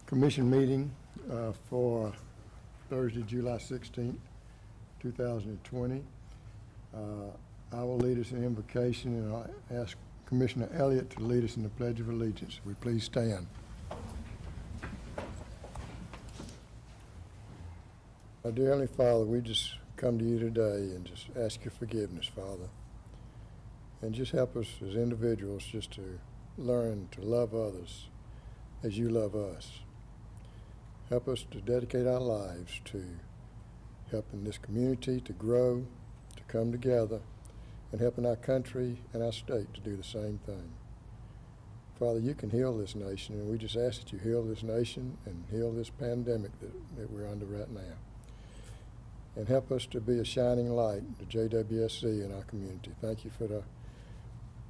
commission meeting for Thursday, July 16th, 2020. I will lead us in invocation, and I'll ask Commissioner Elliott to lead us in the Pledge of Allegiance. Will you please stand? Our dear Heavenly Father, we just come to you today and just ask your forgiveness, Father. And just help us as individuals just to learn to love others as you love us. Help us to dedicate our lives to helping this community to grow, to come together, and helping our country and our state to do the same thing. Father, you can heal this nation, and we just ask that you heal this nation and heal this pandemic that we're under right now. And help us to be a shining light to JWSC in our community. Thank you for the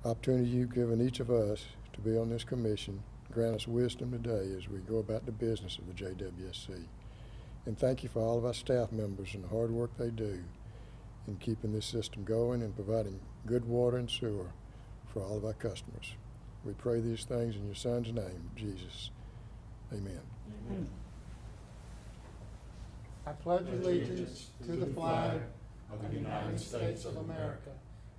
opportunity you've given each of us to be on this commission. Grant us wisdom today as we go about the business of the JWSC. And thank you for all of our staff members and the hard work they do in keeping this system going and providing good water and sewer for all of our customers. We pray these things in your Son's name, Jesus. Amen. Amen. I pledge allegiance to the flag of the United States of America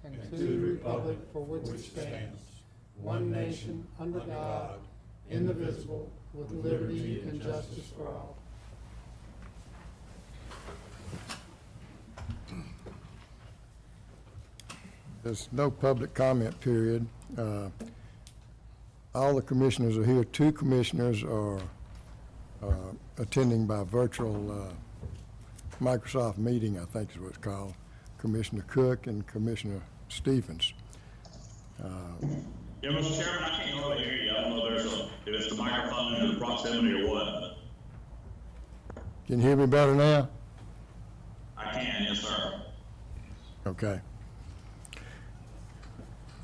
and to the republic for which it stands, one nation, under God, indivisible, with liberty and justice for all. There's no public comment period. All the commissioners are here. 2 commissioners are attending by virtual Microsoft meeting, I think is what it's called. Commissioner Cook and Commissioner Stephens. Yeah, Mr. Chairman, I can't hardly hear you. I don't know if it's the microphone or the proximity or what. Can you hear me better now? I can, yes, sir. Okay.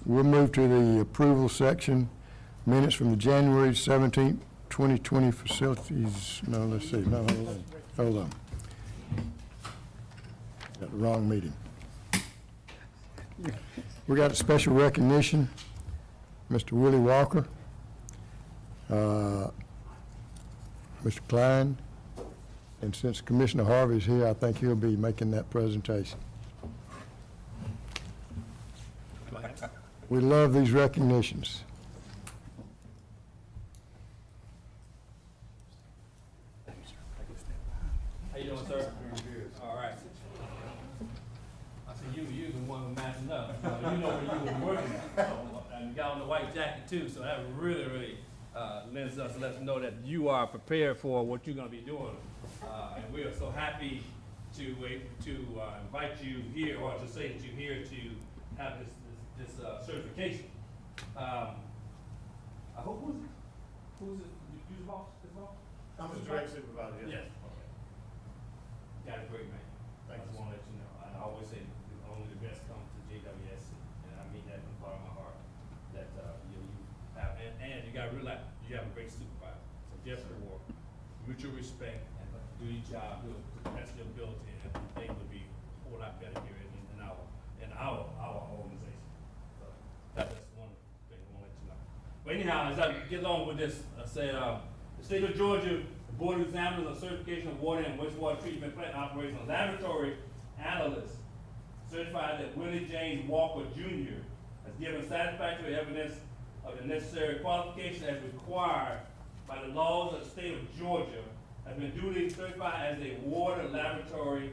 We'll move to the approval section. Minutes from the January 17th, 2020 facilities. No, let's see. No, hold on. Got the wrong meeting. We got a special recognition. Mr. Willie Walker, Mr. Klein, and since Commissioner Harvey's here, I think he'll be making that presentation. We love these recognitions. How you doing, sir? All right. I said you the one who matching up. You know where you were working at. And you got on the white jacket too, so that really lets us know that you are prepared for what you're going to be doing. And we are so happy to invite you here, or to say that you're here to have this certification. I hope who's it? You the boss? I'm the direct supervisor. Yes. Okay. Got a great man. I just want to let you know. I always say only the best comes to JWSC, and I mean that from the part of my heart. That you have, and you got to realize you have a great supervisor. So just for mutual respect and do your job to the best of your ability, and things will be a whole lot better here in our organization. So that's one thing I want to let you know. But anyhow, as I get along with this, I said the state of Georgia Board of Examiners on Certification of Water and Wastewater Treatment Plant Operations Laboratory Analyst certified that Willie James Walker Jr. has given satisfactory evidence of the necessary qualification as required by the laws of the state of Georgia, has been duly certified as a water laboratory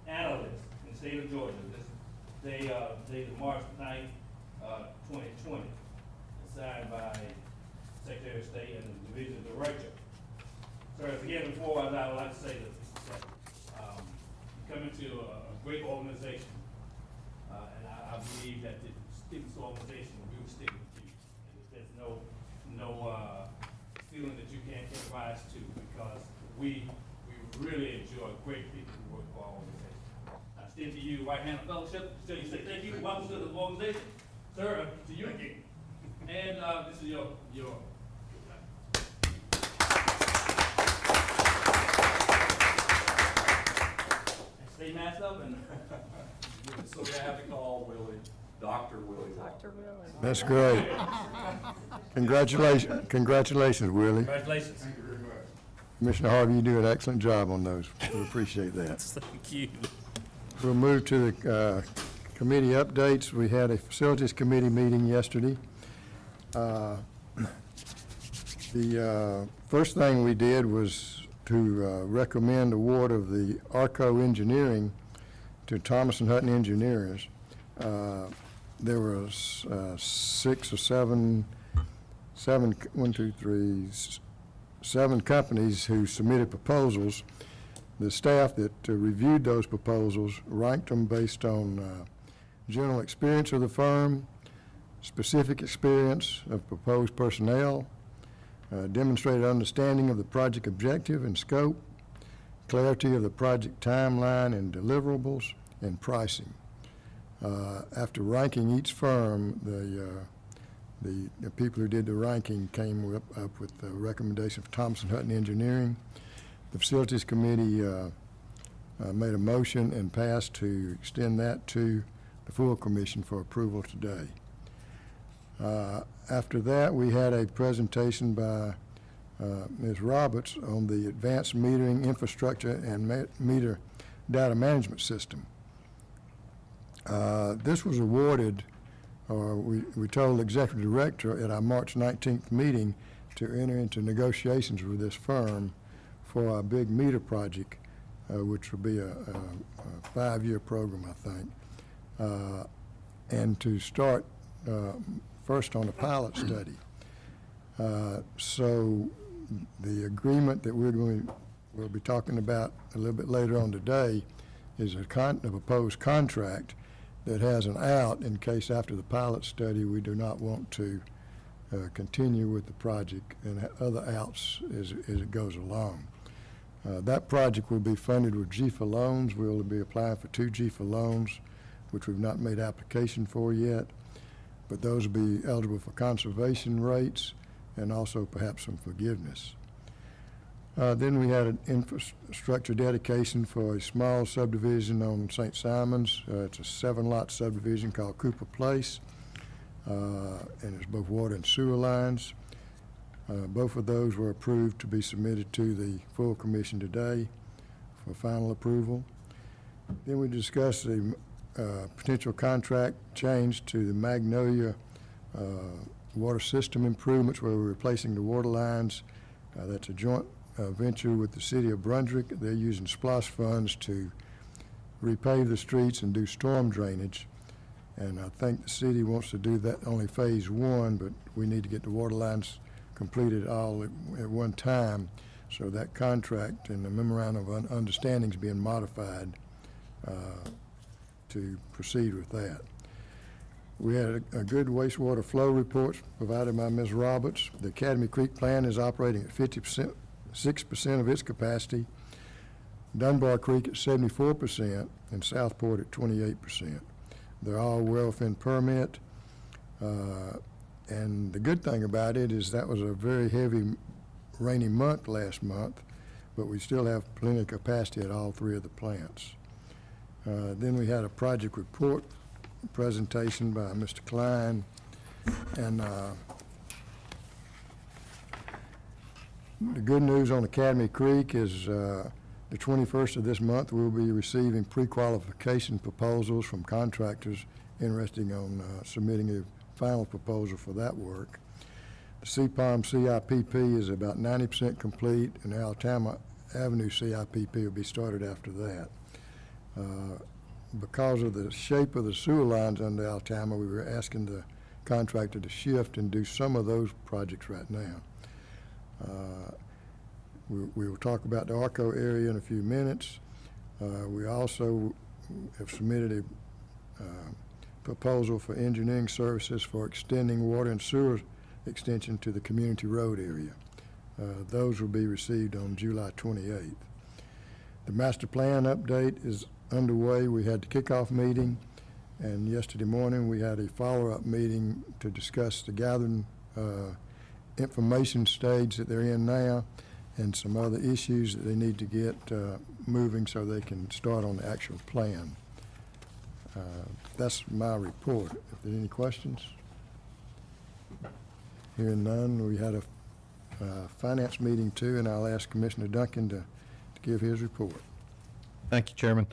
analyst in the state of Georgia. This day, dated March 9th, 2020, signed by Secretary of State and the Division Director. So as again before, I would like to say that you come into a great organization, and I believe that the students organization will stick with you. And there's no feeling that you can't give rise to, because we really enjoy great people who work for our organization. I extend to you right hand of fellowship. So you say thank you, welcome to the organization, sir. To you, and this is your. Stay masked up and. So we have to call Willie Dr. Willie. Dr. Willie. That's great. Congratulations, Willie. Congratulations. Thank you very much. Commissioner Harvey, you do an excellent job on those. We appreciate that. Thank you. We'll move to the committee updates. We had a facilities committee meeting yesterday. The first thing we did was to recommend award of the ARCO engineering to Thomas and Hutton Engineers. There was 6 or 7 companies who submitted proposals. The staff that reviewed those proposals ranked them based on general experience of the firm, specific experience of proposed personnel, demonstrated understanding of the project objective and scope, clarity of the project timeline and deliverables, and pricing. After ranking each firm, the people who did the ranking came up with the recommendation of Thomas and Hutton Engineering. The Facilities Committee made a motion and passed to extend that to the full commission for approval today. After that, we had a presentation by Ms. Roberts on the advanced metering infrastructure and meter data management system. This was awarded, or we told the executive director at our March 19th meeting to enter into negotiations with this firm for our big meter project, which will be a 5-year program, I think, and to start first on a pilot study. So the agreement that we'll be talking about a little bit later on today is a proposed contract that has an out in case after the pilot study we do not want to continue with the project, and other outs as it goes along. That project will be funded with GFA loans. We'll be applying for 2 GFA loans, which we've not made application for yet, but those will be eligible for conservation rates and also perhaps some forgiveness. Then we had an infrastructure dedication for a small subdivision on St. Simon's. It's a 7-lot subdivision called Cooper Place, and it's both water and sewer lines. Both of those were approved to be submitted to the full commission today for final approval. Then we discussed the potential contract change to the Magnolia water system improvements, where we're replacing the water lines. That's a joint venture with the city of Brunswick. They're using SPLOST funds to repave the streets and do storm drainage. And I think the city wants to do that only phase 1, but we need to get the water lines completed all at one time. So that contract and the memorandum of understanding is being modified to proceed with that. We had a good wastewater flow report provided by Ms. Roberts. The Academy Creek plant is operating at 6% of its capacity, Dunbar Creek at 74%, and Southport at 28%. They're all well within permit. And the good thing about it is that was a very heavy rainy month last month, but we still have plenty of capacity at all 3 of the plants. Then we had a project report presentation by Mr. Klein, and the good news on Academy Creek is the 21st of this month we'll be receiving pre-qualification proposals from contractors interested on submitting a final proposal for that work. The CPOM CIPP is about 90% complete, and the Alabama Avenue CIPP will be started after that. Because of the shape of the sewer lines under Alabama, we were asking the contractor to shift and do some of those projects right now. We will talk about the ARCO area in a few minutes. We also have submitted a proposal for engineering services for extending water and sewer extension to the community road area. Those will be received on July 28th. The master plan update is underway. We had the kickoff meeting, and yesterday morning we had a follow-up meeting to discuss the gathering information stage that they're in now and some other issues that they need to get moving so they can start on the actual plan. That's my report. If there are any questions? Hearing none, we had a finance meeting too, and I'll ask Commissioner Duncan to give his report. Thank you, Chairman.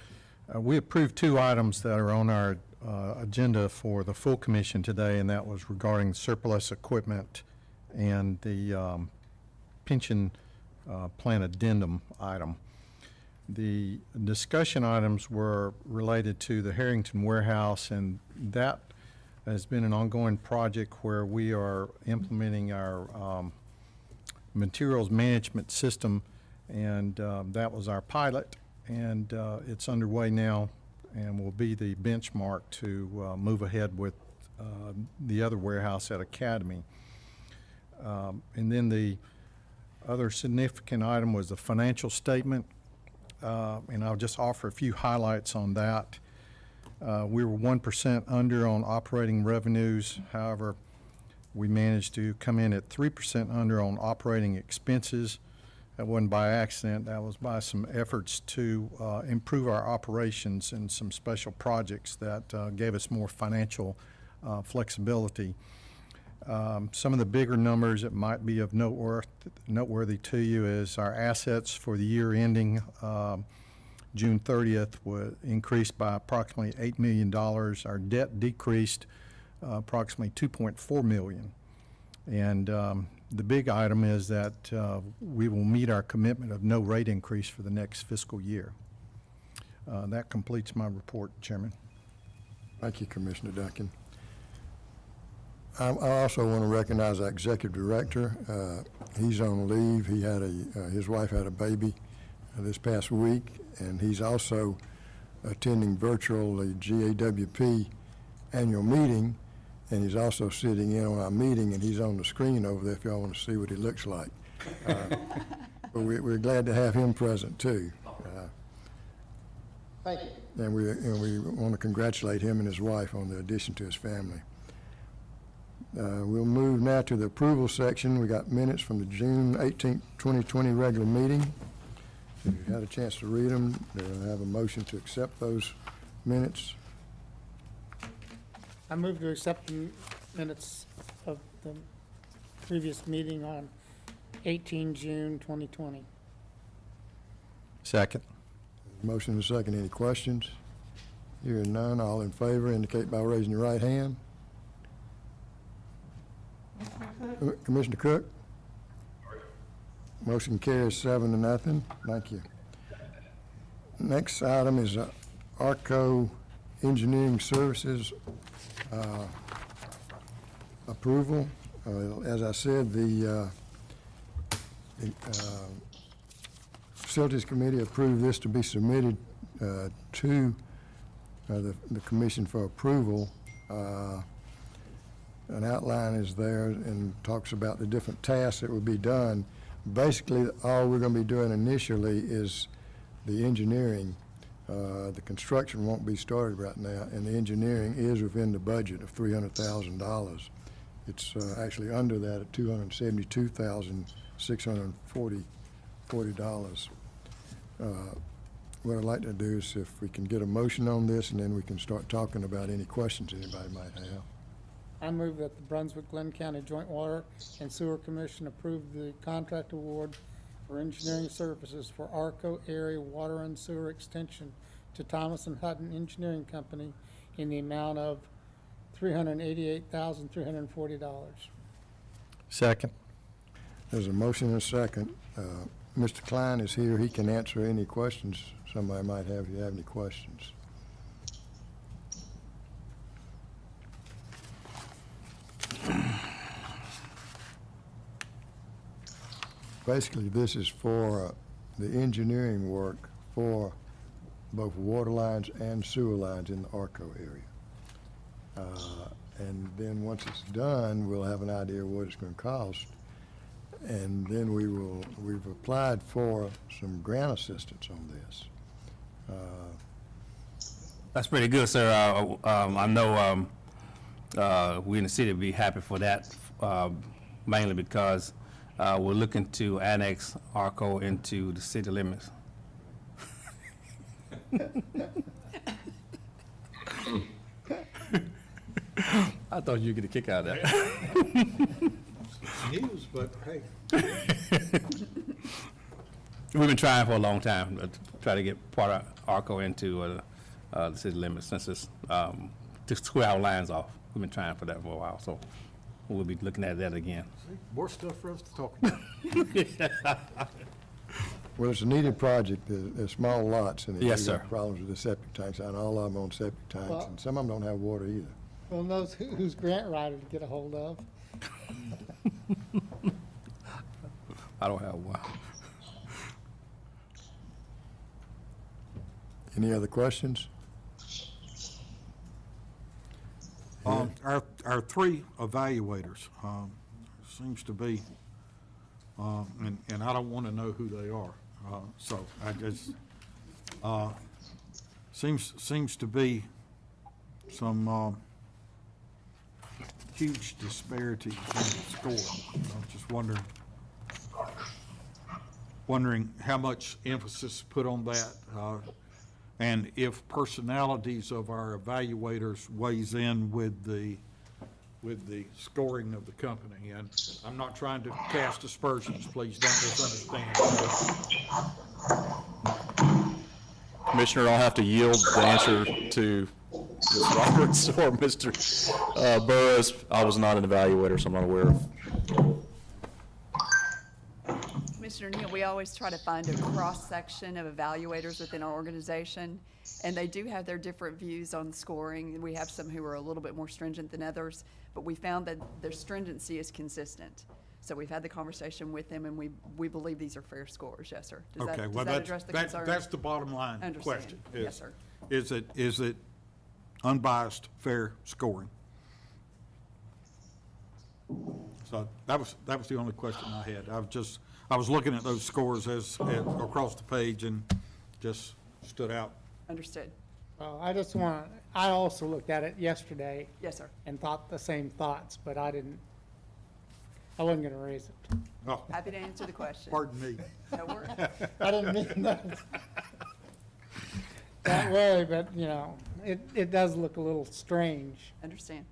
We approved 2 items that are on our agenda for the full commission today, and that was regarding surplus equipment and the pension plan addendum item. The discussion items were related to the Harrington warehouse, and that has been an ongoing project where we are implementing our materials management system, and that was our pilot, and it's underway now and will be the benchmark to move ahead with the other warehouse at Academy. And then the other significant item was the financial statement, and I'll just offer a few highlights on that. We were 1% under on operating revenues. However, we managed to come in at 3% under on operating expenses. That wasn't by accident. That was by some efforts to improve our operations and some special projects that gave us more financial flexibility. Some of the bigger numbers that might be of noteworthy to you is our assets for the year ending June 30th were increased by approximately $8 million. Our debt decreased approximately $2.4 million. And the big item is that we will meet our commitment of no rate increase for the next fiscal year. That completes my report, Chairman. Thank you, Commissioner Duncan. I also want to recognize our executive director. He's on leave. He had his wife had a baby this past week, and he's also attending virtual the GAWP annual meeting, and he's also sitting in on our meeting, and he's on the screen over there if y'all want to see what he looks like. But we're glad to have him present too. Thank you. And we want to congratulate him and his wife on the addition to his family. We'll move now to the approval section. We got minutes from the June 18th, 2020 regular meeting. If you had a chance to read them, they'll have a motion to accept those minutes. I move to accept the minutes of the previous meeting on 18 June 2020. Second. Motion and a second. Any questions? Hearing none, all in favor indicate by raising your right hand. Commissioner Cook? Motion carries 7-0. Thank you. Next item is ARCO Engineering Services approval. As I said, the Facilities Committee approved this to be submitted to the Commission for approval. An outline is there and talks about the different tasks that would be done. Basically, all we're going to be doing initially is the engineering. The construction won't be started right now, and the engineering is within the budget of $300,000. It's actually under that at $272,640. What I'd like to do is if we can get a motion on this, and then we can start talking about any questions anybody might have. I move that the Brunswick-Glynn County Joint Water and Sewer Commission approve the contract award for engineering services for ARCO Area Water and Sewer Extension to Thomas & Hutton Engineering Company in the amount of $388,340. Second. There's a motion and a second. Mr. Klein is here. He can answer any questions somebody might have if you have any questions. Basically, this is for the engineering work for both water lines and sewer lines in the ARCO area. And then once it's done, we'll have an idea of what it's going to cost. And then we've applied for some grant assistance on this. That's pretty good, sir. I know we in the city would be happy for that, mainly because we're looking to annex ARCO into the city limits. I thought you'd get a kick out of that. News, but hey. We've been trying for a long time to try to get part of ARCO into the city limits since it's to square our lines off. We've been trying for that for a while, so we'll be looking at that again. More stuff for us to talk about. Well, it's a needed project. There's small lots and Yes, they sir. got problems with the septic tanks, and all of them on septic tanks, Well- and some of them don't have water either. Who knows who's grant writer to get a hold of? I don't have one. Any other questions? Our three evaluators, seems to be, and I don't want to know who they are, so I just, seems to be some, huge disparity in the score. I'm just wondering how much emphasis put on that, and if personalities of our evaluators weighs in with the scoring of the company. And I'm not trying to cast aspersions, please don't misunderstand. Commissioner, I'll have to yield the answer to Ms. Roberts or Mr. Burrows. I was not an evaluator, so I'm not aware of. Commissioner Neal, we always try to find a cross-section of evaluators within our organization, and they do have their different views on scoring. We have some who are a little bit more stringent than others, but we found that their stringency is consistent. So we've had the conversation with them, and we believe these are fair scores. Yes, sir. Does Okay, that well, address the concern? that's the bottom line Understand. question. Yes, sir. Is it unbiased, fair scoring? So that was the only question I had. I was looking at those scores as across the page and just stood out. Understood. Well, I also looked at it yesterday Yes, sir. and thought the same thoughts, but I wasn't gonna raise it. Oh, Happy to answer the question. pardon me. No worries. I didn't mean that way, but, it does look a little strange. Understand.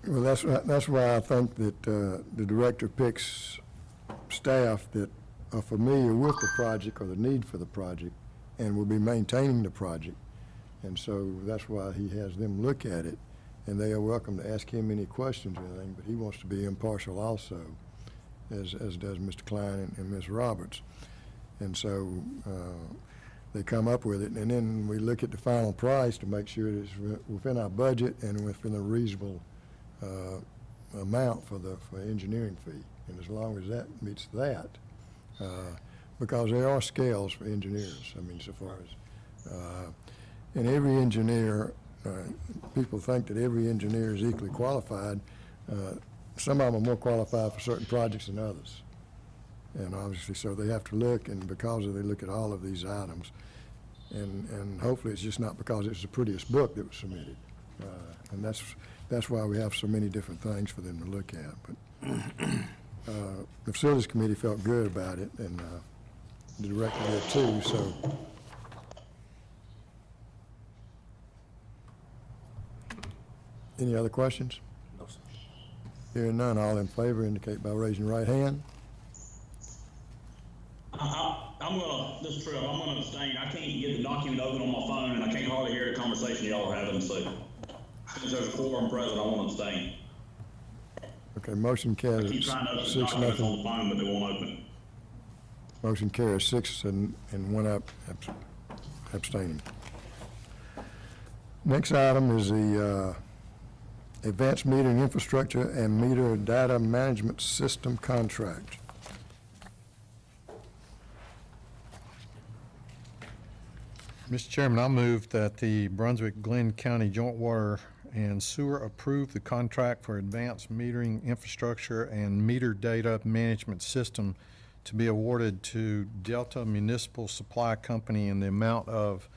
Well, that's why I think that the director picks staff that are familiar with the project or the need for the project and will be maintaining the project. And so that's why he has them look at it, and they are welcome to ask him any questions or anything, but he wants to be impartial also, as does Mr. Klein and Ms. Roberts. And so they come up with it, and then we look at the final price to make sure it's within our budget and within a reasonable amount for engineering fee. And as long as that meets that, because there are scales for engineers, I mean, so far as, and every engineer, people think that every engineer is equally qualified. Some of them are more qualified for certain projects than others. And obviously, so they have to look, and because they look at all of these items, and hopefully it's just not because it's the prettiest book that was submitted. And that's why we have so many different things for them to look at. But the Facilities Committee felt good about it, and the director did too, so. Any other questions? No, sir. Hearing none, all in favor indicate by raising your right hand. This trip, I'm gonna abstain. I can't get the document open on my phone, and I can't hardly hear the conversation y'all are having, so since there's a quorum present, I want to abstain. Okay, motion I carries keep trying to open the 6-0. documents on the phone, but they won't open. Motion carries 6 and 1 abstaining. Next item is the Advanced Metering Infrastructure and Meter Data Management System Contract. Mr. Chairman, I move that the Brunswick-Glynn County Joint Water and Sewer approve the contract for advanced metering infrastructure and meter data management system to be awarded to Delta Municipal Supply Company in the amount of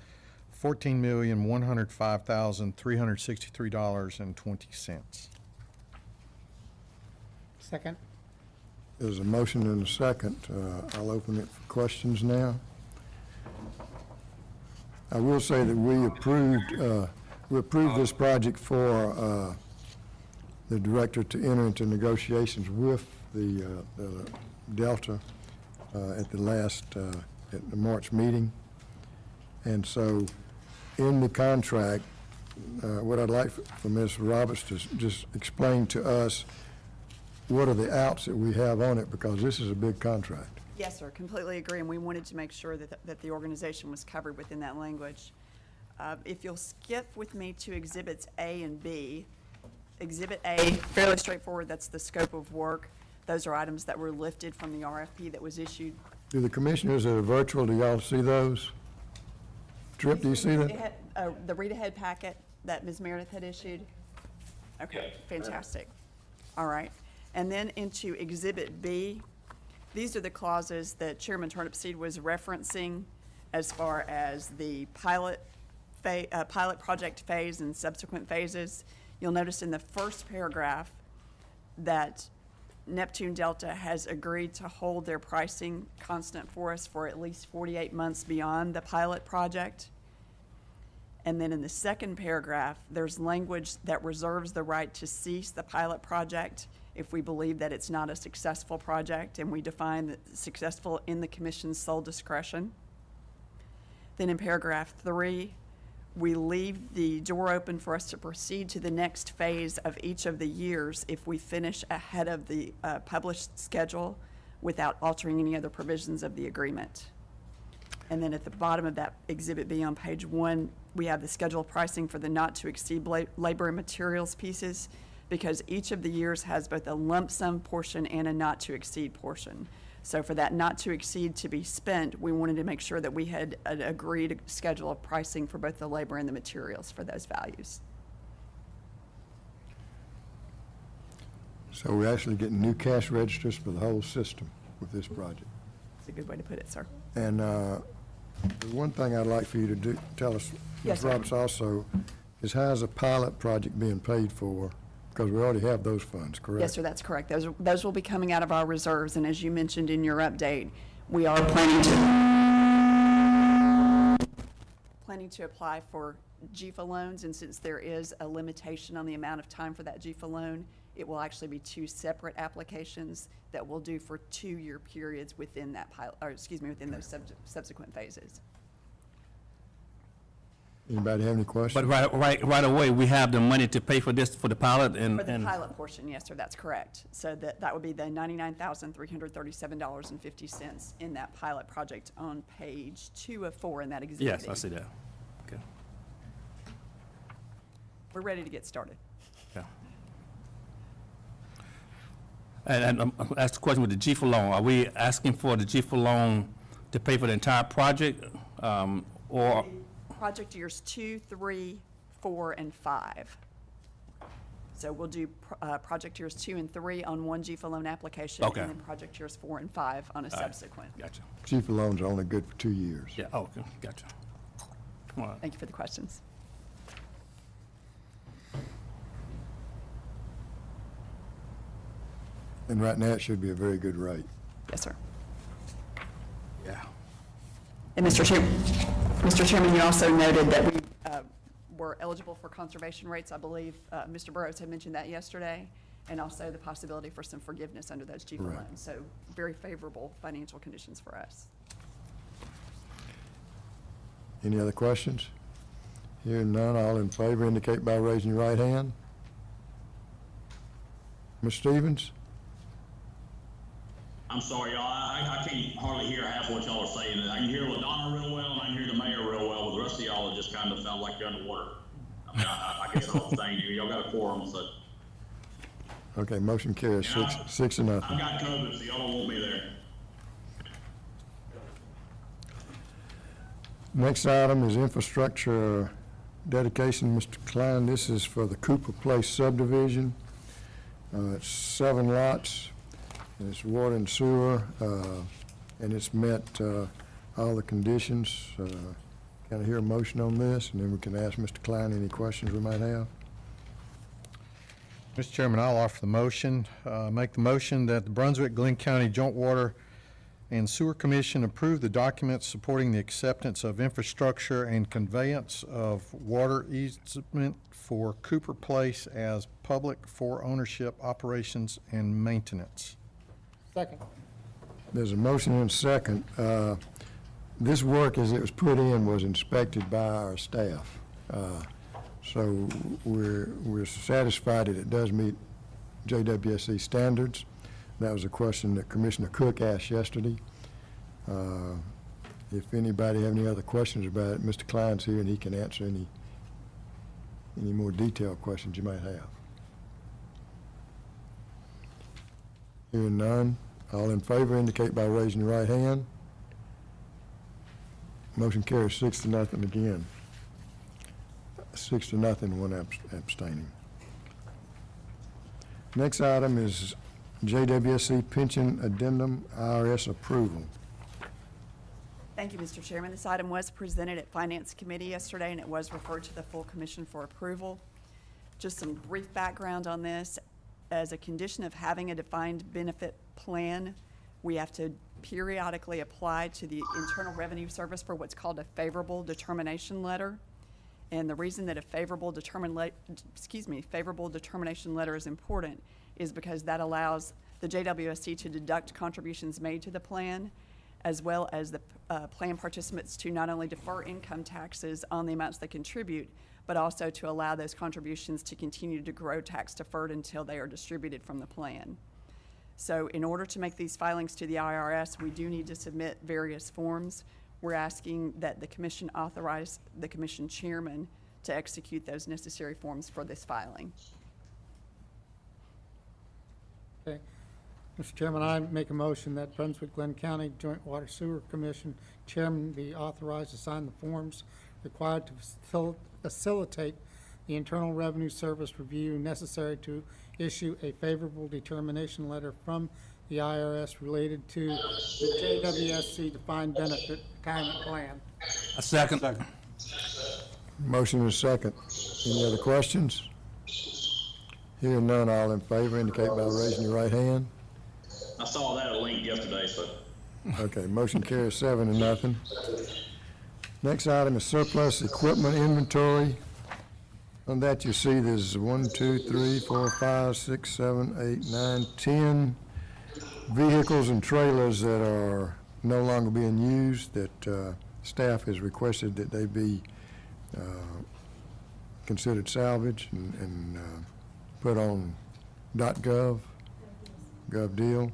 $14,105,363.20. Second? There's a motion and a second. I'll open it for questions now. I will say that we approved this project for the director to enter into negotiations with the Delta at the last, at the March meeting. And so in the contract, what I'd like for Ms. Roberts to just explain to us what are the outs that we have on it, because this is a big contract. Yes, sir, completely agree, and we wanted to make sure that the organization was covered within that language. If you'll skip with me to Exhibits A and B. Exhibit A, fairly straightforward, that's the scope of work. Those are items that were lifted from the RFP that was issued. Do the commissioners that are virtual, do y'all see those? Tripp, do you see that? It had, the read-ahead packet that Ms. Meredith had issued? Okay, fantastic. All right. And then into Exhibit B, these are the clauses that Chairman Turnipseed was referencing as far as the pilot project phase and subsequent phases. You'll notice in the first paragraph that Neptune Delta has agreed to hold their pricing constant for us for at least 48 months beyond the pilot project. And then in the second paragraph, there's language that reserves the right to cease the pilot project if we believe that it's not a successful project, and we define the successful in the commission's sole discretion. Then in paragraph 3, we leave the door open for us to proceed to the next phase of each of the years if we finish ahead of the published schedule without altering any other provisions of the agreement. And then at the bottom of that Exhibit B on page 1, we have the scheduled pricing for the not-to-exceed labor and materials pieces, because each of the years has both a lump sum portion and a not-to-exceed portion. So for that not-to-exceed to be spent, we wanted to make sure that we had an agreed schedule of pricing for both the labor and the materials for those values. So we're actually getting new cash registers for the whole system with this project. That's a good way to put it, sir. And the one thing I'd like for you to tell us, Yes, Ms. sir. Roberts, also, is how's a pilot project being paid for? Because we already have those funds, correct? Yes, sir, that's correct. Those will be coming out of our reserves, and as you mentioned in your update, we are planning to apply for GFA loans, and since there is a limitation on the amount of time for that GFA loan, it will actually be 2 separate applications that we'll do for 2-year periods within that within those subsequent phases. Anybody have any questions? But right away, we have the money to pay for this, for the pilot and. For the pilot portion, yes, sir, that's correct. So that would be the $99,337.50 in that pilot project on page 2 of 4 in that exhibit. Yes, I see that. Okay. We're ready to get started. Yeah. And I'll ask the question with the GFA loan. Are we asking for the GFA loan to pay for the entire project, or? Project years 2, 3, 4, and 5. So we'll do project years 2 and 3 on one GFA loan application. Okay. And then project years 4 and 5 on a subsequent. Gotcha. GFA loans are only good for 2 years. Yeah, okay, gotcha. All right. Thank you for the questions. And right now, it should be a very good rate. Yes, sir. Yeah. And Mr. Chairman, you also noted that we were eligible for conservation rates. I believe Mr. Burrows had mentioned that yesterday, and also the possibility for some forgiveness under those GFA Right. loans. So very favorable financial conditions for us. Any other questions? Hearing none, all in favor indicate by raising your right hand. Ms. Stevens? I'm sorry, y'all. I can't hardly hear half what y'all are saying. I can hear LaDonna real well, and I can hear the mayor real well, but the rest of y'all just kind of sound like you're underwater. I mean, I guess I'm saying y'all got a quorum, so. Okay, motion carries Yeah. 6-0. I've got COVID, so y'all don't want me there. Next item is infrastructure dedication. Mr. Klein, this is for the Cooper Place subdivision. It's 7 lots, and it's water and sewer, and it's met all the conditions. Can I hear a motion on this, and then we can ask Mr. Klein any questions we might have? Mr. Chairman, I'll offer the motion. Make the motion that the Brunswick-Glynn County Joint Water and Sewer Commission approved the documents supporting the acceptance of infrastructure and conveyance of water easement for Cooper Place as public for ownership, operations, and maintenance. Second. There's a motion and a second. This work, as it was put in, was inspected by our staff. So we're satisfied that it does meet JWSC standards. That was a question that Commissioner Cook asked yesterday. If anybody have any other questions about it, Mr. Klein's here and he can answer any more detailed questions you might have. Hearing none, all in favor indicate by raising your right hand. Motion carries 6-0 again. 6-0, one abstaining. Next item is JWSC pension addendum IRS approval. Thank you, Mr. Chairman. This item was presented at Finance Committee yesterday, and it was referred to the full commission for approval. Just some brief background on this. As a condition of having a defined benefit plan, we have to periodically apply to the Internal Revenue Service for what's called a favorable determination letter. And the reason that a favorable determination letter is important is because that allows the JWSC to deduct contributions made to the plan, as well as the plan participants to not only defer income taxes on the amounts they contribute, but also to allow those contributions to continue to grow tax deferred until they are distributed from the plan. So in order to make these filings to the IRS, we do need to submit various forms. We're asking that the commission authorize the commission chairman to execute those necessary forms for this filing. Okay. Mr. Chairman, I make a motion that Brunswick-Glynn County Joint Water Sewer Commission Chairman be authorized to sign the forms required to facilitate the Internal Revenue Service review necessary to issue a favorable determination letter from the IRS related to the JWSC defined benefit retirement plan. A second. Motion and a second. Any other questions? Hearing none, all in favor indicate by raising your right hand. I saw that link yesterday, so. Okay, motion carries 7-0. Next item is surplus equipment inventory. On that, you see there's 1, 2, 3, 4, 5, 6, 7, 8, 9, 10 vehicles and trailers that are no longer being used, that staff has requested that they be considered salvage and put on .gov deal.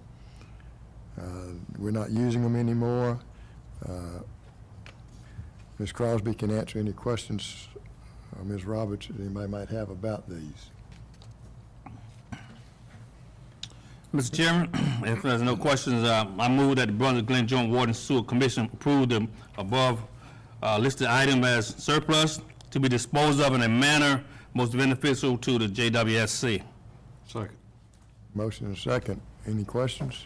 We're not using them anymore. Ms. Crosby can answer any questions, Ms. Roberts, anybody might have about these. Mr. Chairman, if there's no questions, I move that the Brunswick-Glynn Joint Water and Sewer Commission approve the above listed item as surplus to be disposed of in a manner most beneficial to the JWSC. Second. Motion and second. Any questions?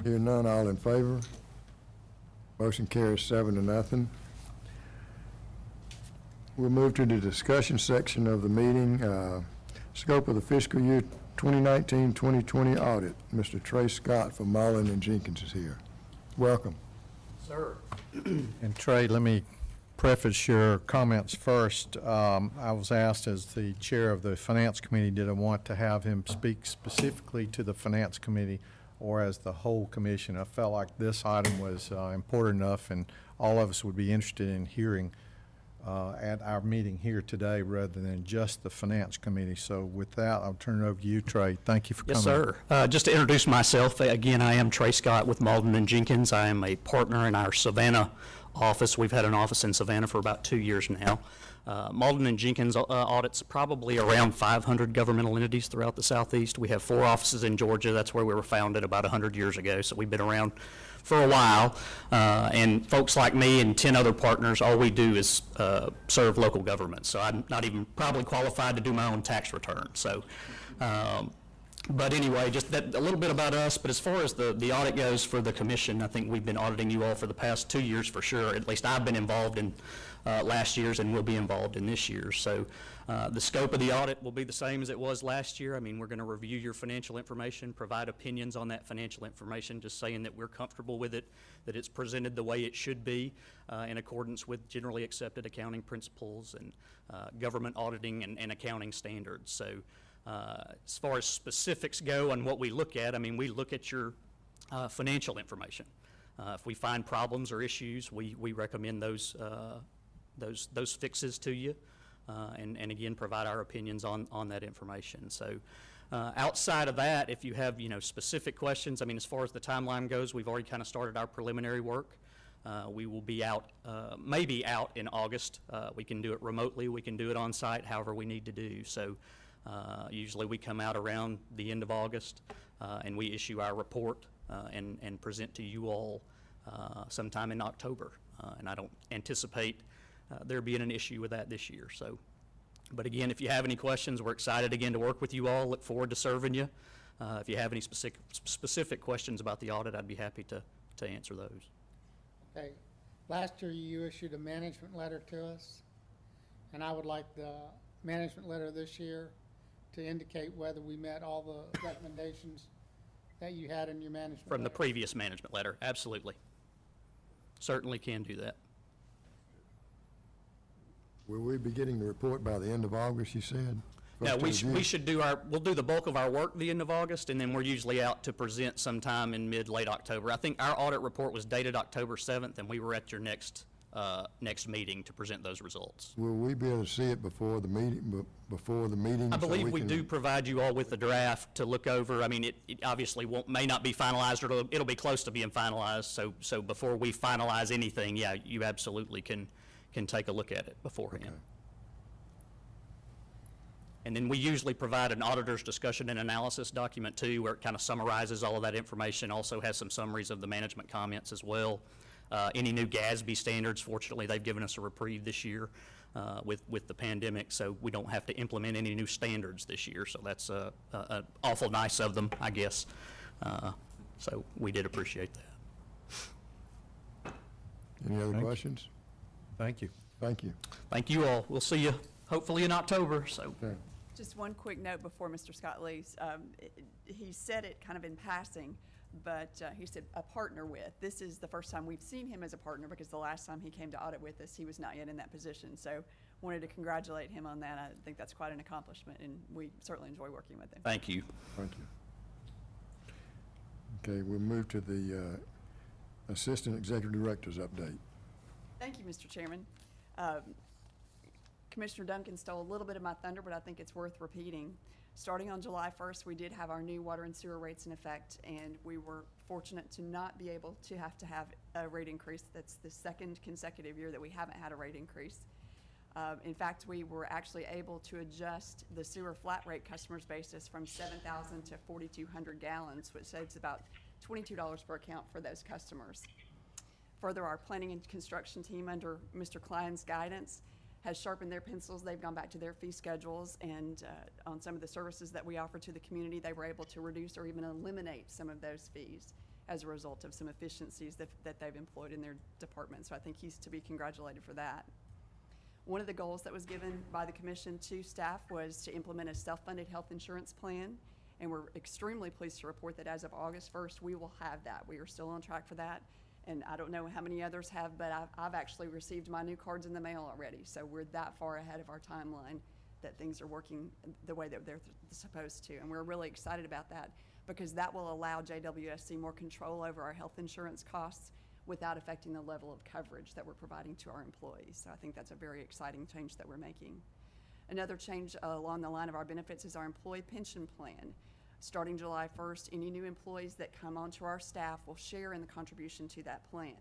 Hearing none, all in favor? Motion carries 7-0. We'll move to the discussion section of the meeting. Scope of the fiscal year 2019-2020 audit. Mr. Trey Scott from Mullen and Jenkins is here. Welcome. Sir. And Trey, let me preface your comments first. I was asked as the chair of the Finance Committee, did I want to have him speak specifically to the Finance Committee or as the whole commission. I felt like this item was important enough and all of us would be interested in hearing at our meeting here today rather than just the Finance Committee. So with that, I'll turn it over to you, Trey. Thank you for coming. Yes, sir. Just to introduce myself, again, I am Trey Scott with Malden and Jenkins. I am a partner in our Savannah office. We've had an office in Savannah for about 2 years now. Malden and Jenkins audits probably around 500 governmental entities throughout the Southeast. We have 4 offices in Georgia. That's where we were founded about 100 years ago, so we've been around for a while. And folks like me and 10 other partners, all we do is serve local government. So I'm not even probably qualified to do my own tax return. So But anyway, just that, a little bit about us, but as far as the audit goes for the commission, I think we've been auditing you all for the past 2 years for sure. At least I've been involved in last year's and will be involved in this year's. So the scope of the audit will be the same as it was last year. I mean, we're going to review your financial information, provide opinions on that financial information, just saying that we're comfortable with it, that it's presented the way it should be in accordance with generally accepted accounting principles and government auditing and accounting standards. So as far as specifics go on what we look at, I mean, we look at your financial information. If we find problems or issues, we recommend those fixes to you, and again, provide our opinions on that information. So outside of that, if you have, specific questions, I mean, as far as the timeline goes, we've already kind of started our preliminary work. We will be out, maybe out in August. We can do it remotely, we can do it on site, however we need to do. So usually we come out around the end of August, and we issue our report and present to you all sometime in October. And I don't anticipate there being an issue with that this year. So, but again, if you have any questions, we're excited again to work with you all. Look forward to serving you. If you have any specific questions about the audit, I'd be happy to answer those. Okay, last year you issued a management letter to us, and I would like the management letter this year to indicate whether we met all the recommendations that you had in your management From the letter. previous management letter, absolutely. Certainly can do that. Will we be getting the report by the end of August, you said? No, First we review? should do we'll do the bulk of our work the end of August, and then we're usually out to present sometime in late October. I think our audit report was dated October 7th, and we were at your next meeting to present those results. Will we be able to see it before the meeting, I believe we can- do provide you all with the draft to look over. I mean, it obviously may not be finalized, or it'll be close to being finalized, so before we finalize anything, yeah, you absolutely can take a look at it beforehand. Okay. And then we usually provide an auditor's discussion and analysis document too, where it kind of summarizes all of that information, also has some summaries of the management comments as well. Any new GASB standards, fortunately, they've given us a reprieve this year with the pandemic, so we don't have to implement any new standards this year, so that's awful nice of them, I guess. So we did appreciate that. Any other Thank you. questions? Thank you. Thank you. Thank you all. We'll see you hopefully in October, so. Okay. Just one quick note before Mr. Scott leaves. He said it kind of in passing, but he said a partner with. This is the first time we've seen him as a partner, because the last time he came to audit with us, he was not yet in that position. So wanted to congratulate him on that. I think that's quite an accomplishment, and we certainly enjoy working with him. Thank you. Thank you. Okay, we'll move to the Assistant Executive Director's update. Thank you, Mr. Chairman. Commissioner Duncan stole a little bit of my thunder, but I think it's worth repeating. Starting on July 1st, we did have our new water and sewer rates in effect, and we were fortunate to not be able to have a rate increase. That's the second consecutive year that we haven't had a rate increase. In fact, we were actually able to adjust the sewer flat rate customers basis from 7,000 to 4,200 gallons, which saves about $22 per account for those customers. Further, our planning and construction team under Mr. Klein's guidance has sharpened their pencils. They've gone back to their fee schedules, and on some of the services that we offer to the community, they were able to reduce or even eliminate some of those fees as a result of some efficiencies that they've employed in their department. So I think he's to be congratulated for that. One of the goals that was given by the commission to staff was to implement a self-funded health insurance plan, and we're extremely pleased to report that as of August 1st, we will have that. We are still on track for that. And I don't know how many others have, but I've actually received my new cards in the mail already. So we're that far ahead of our timeline that things are working the way that they're supposed to. And we're really excited about that, because that will allow JWSC more control over our health insurance costs without affecting the level of coverage that we're providing to our employees. So I think that's a very exciting change that we're making. Another change along the line of our benefits is our employee pension plan. Starting July 1st, any new employees that come onto our staff will share in the contribution to that plan.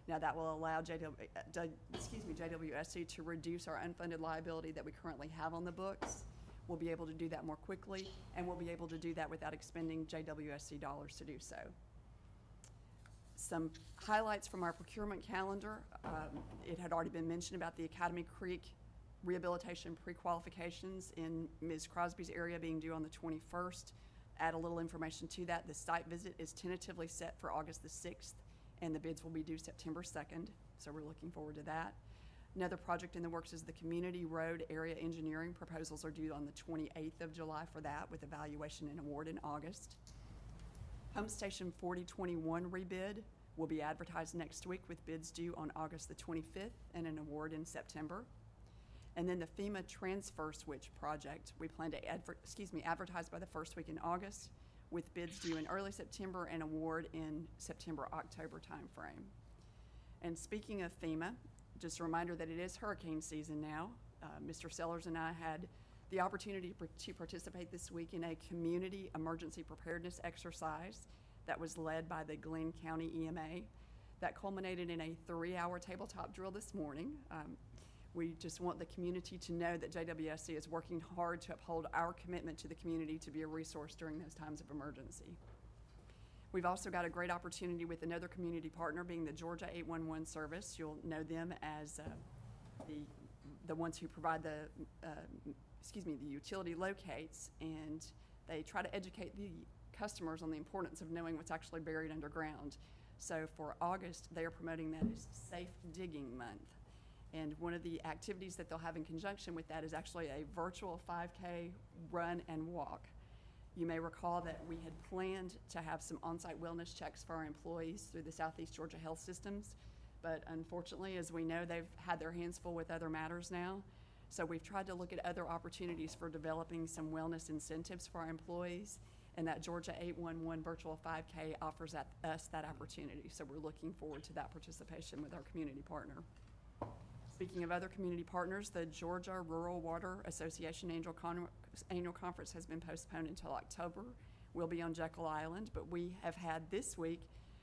Now, that will allow JWSC to reduce our unfunded liability that we currently have on the books. We'll be able to do that more quickly, and we'll be able to do that without expending JWSC dollars to do so. Some highlights from our procurement calendar. It had already been mentioned about the Academy Creek rehabilitation pre-qualifications in Ms. Crosby's area being due on the 21st. add a little information to that. The site visit is tentatively set for August the 6th, and the bids will be due September 2nd, so we're looking forward to that. Another project in the works is the Community Road Area Engineering. Proposals are due on the 28th of July for that, with evaluation and award in August. Home Station 4021 rebid will be advertised next week with bids due on August the 25th and an award in September. And then the FEMA Transfer Switch project, we plan to advertise by the first week in August with bids due in early September and award in September-October timeframe. And speaking of FEMA, just a reminder that it is hurricane season now. Mr. Sellers and I had the opportunity to participate this week in a community emergency preparedness exercise that was led by the Glynn County EMA. That culminated in a 3-hour tabletop drill this morning. We just want the community to know that JWSC is working hard to uphold our commitment to the community to be a resource during those times of emergency. We've also got a great opportunity with another community partner, being the Georgia 811 service. You'll know them as the ones who provide the utility locates, and they try to educate the customers on the importance of knowing what's actually buried underground. So for August, they are promoting that as Safe Digging Month. And one of the activities that they'll have in conjunction with that is actually a virtual 5K run and walk. You may recall that we had planned to have some on-site wellness checks for our employees through the Southeast Georgia Health Systems, but unfortunately, as we know, they've had their hands full with other matters now. So we've tried to look at other opportunities for developing some wellness incentives for our employees, and that Georgia 811 virtual 5K offers us that opportunity. So we're looking forward to that participation with our community partner. Speaking of other community partners, the Georgia Rural Water Association annual conference has been postponed until October. We'll be on Jekyll Island, but we have had this week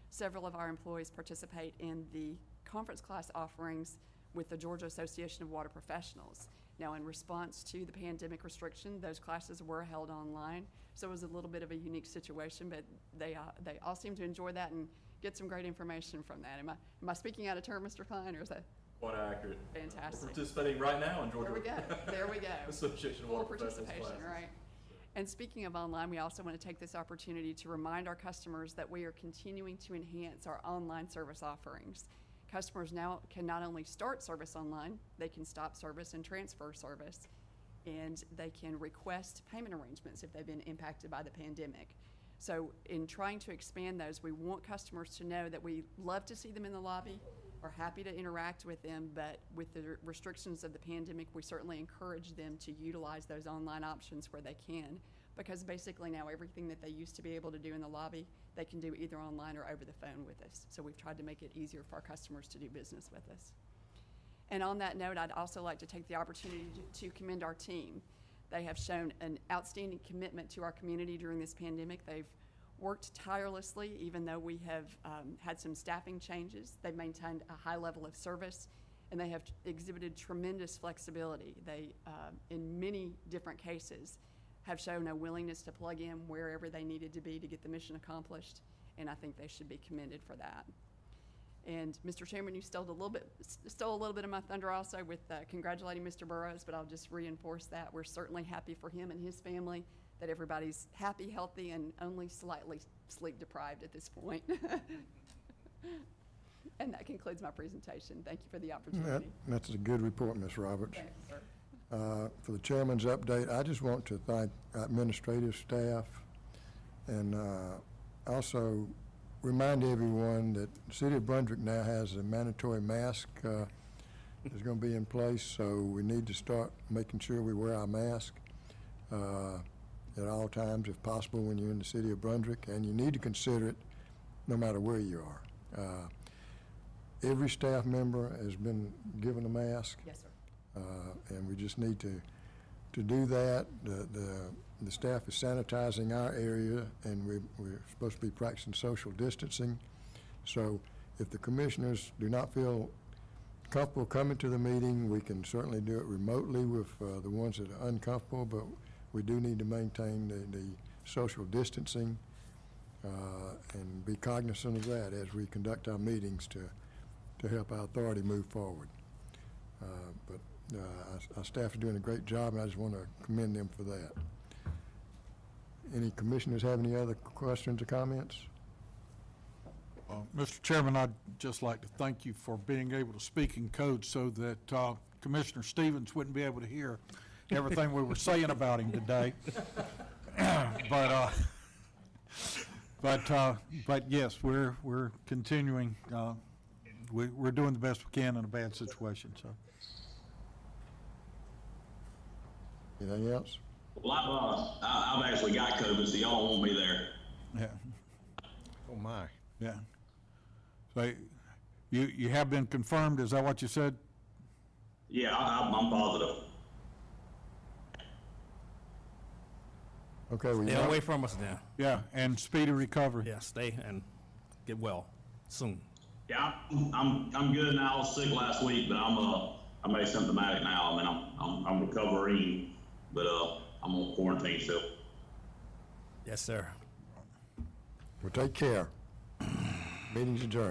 several of our employees participate in the conference class offerings with the Georgia Association of Water Professionals. Now, in response to the pandemic restriction, those classes were held online, so it was a little bit of a unique situation, but they all seem to enjoy that and get some great information from that. Am I speaking out of turn, Mr. Klein, or is that? Quite accurate. Fantastic. We're participating right now in Georgia. There we go. Association of Full Water Professionals participation, classes. right? And speaking of online, we also want to take this opportunity to remind our customers that we are continuing to enhance our online service offerings. Customers now can not only start service online, they can stop service and transfer service, and they can request payment arrangements if they've been impacted by the pandemic. So in trying to expand those, we want customers to know that we love to see them in the lobby. We're happy to interact with them, but with the restrictions of the pandemic, we certainly encourage them to utilize those online options where they can, because basically now everything that they used to be able to do in the lobby, they can do either online or over the phone with us. So we've tried to make it easier for our customers to do business with us. And on that note, I'd also like to take the opportunity to commend our team. They have shown an outstanding commitment to our community during this pandemic. They've worked tirelessly, even though we have had some staffing changes. They've maintained a high level of service, and they have exhibited tremendous flexibility. They, in many different cases, have shown a willingness to plug in wherever they needed to be to get the mission accomplished, and I think they should be commended for that. And Mr. Chairman, you stole a little bit of my thunder also with congratulating Mr. Burrows, but I'll just reinforce that. We're certainly happy for him and his family, that everybody's happy, healthy, and only slightly sleep deprived at this point. And that concludes my presentation. Thank you for the opportunity. That's a good report, Ms. Roberts. Thank you, sir. For the chairman's update, I just want to thank administrative staff and also remind everyone that the City of Brunswick now has a mandatory mask that's going to be in place, so we need to start making sure we wear our mask at all times if possible when you're in the City of Brunswick, and you need to consider it no matter where you are. Every staff member has been given a mask. Yes, sir. And we just need to do that. The staff is sanitizing our area, and we're supposed to be practicing social distancing. So if the commissioners do not feel comfortable coming to the meeting, we can certainly do it remotely with the ones that are uncomfortable, but we do need to maintain the social distancing and be cognizant of that as we conduct our meetings to help our authority move forward. But our staff is doing a great job, and I just want to commend them for that. Any commissioners have any other questions or comments? Mr. Chairman, I'd just like to thank you for being able to speak in code so that Commissioner Stevens wouldn't be able to hear everything we were saying about him today. But yes, we're continuing. We're doing the best we can in a bad situation. So, Anything else? Well, I've actually got COVID, so y'all won't be there. yeah, Oh, my. yeah. So you have been confirmed. Is that what you said? Yeah, I'm positive. Okay, well, Stay away from us now. Yeah, and speedy recovery. Yeah, stay and get well soon. Yeah, I'm good now. I was sick last week, but I'm asymptomatic now. I mean, I'm recovering, but I'm on quarantine still. Yes, sir. Well, take care. Meeting's adjourned.